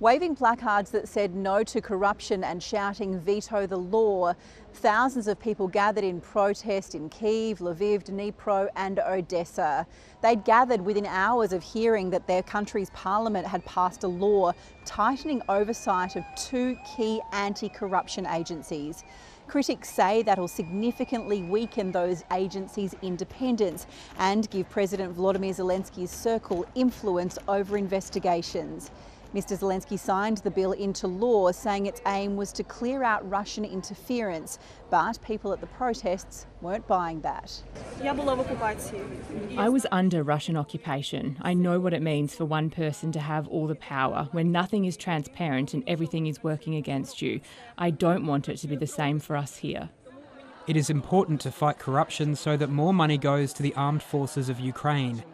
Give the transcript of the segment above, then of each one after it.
Waving placards that said no to corruption and shouting veto the law, thousands of people gathered in protest in Kyiv, Lviv, Dnipro and Odessa. They'd gathered within hours of hearing that their country's parliament had passed a law tightening oversight of two key anti-corruption agencies. Critics say that'll significantly weaken those agencies' independence and give President Volodymyr Zelensky's circle influence over investigations. Mr. Zelensky signed the bill into law, saying its aim was to clear out Russian interference, but people at the protests weren't buying that. I was under Russian occupation. I know what it means for one person to have all the power when nothing is transparent and everything is working against you. I don't want it to be the same for us here. It is important to fight corruption so that more money goes to the armed forces of Ukraine.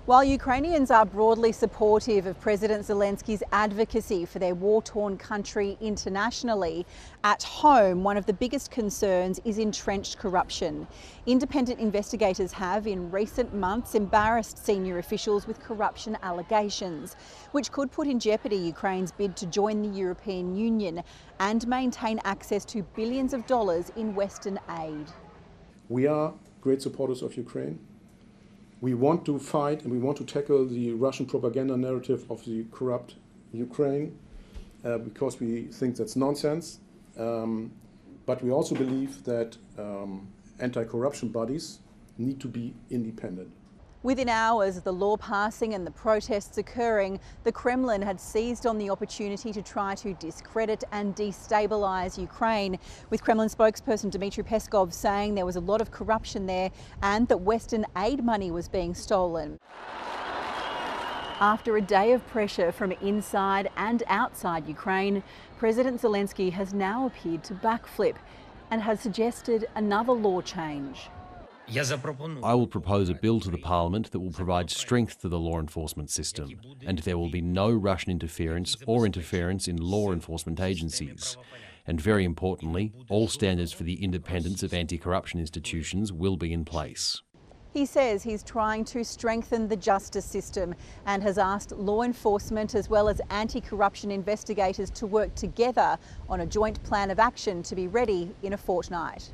While Ukrainians are broadly supportive of President Zelensky's advocacy for their war-torn country internationally, at home one of the biggest concerns is entrenched corruption. Independent investigators have in recent months embarrassed senior officials with corruption allegations, which could put in jeopardy Ukraine's bid to join the European Union and maintain access to billions of dollars in Western aid. We are great supporters of Ukraine. We want to fight and we want to tackle the Russian propaganda narrative of the corrupt Ukraine because we think that's nonsense. But we also believe that anti-corruption bodies need to be independent. Within hours of the law passing and the protests occurring, the Kremlin had seized on the opportunity to try to discredit and destabilise Ukraine, with Kremlin spokesperson Dmitry Peskov saying there was a lot of corruption there and that Western aid money was being stolen. After a day of pressure from inside and outside Ukraine, President Zelensky has now appeared to backflip and has suggested another law change. I will propose a bill to the Parliament that will provide strength to the law enforcement system, and there will be no Russian interference or interference in law enforcement agencies. And very importantly, all standards for the independence of anti-corruption institutions will be in place. He says he's trying to strengthen the justice system and has asked law enforcement as well as anti-corruption investigators to work together on a joint plan of action to be ready in a fortnight.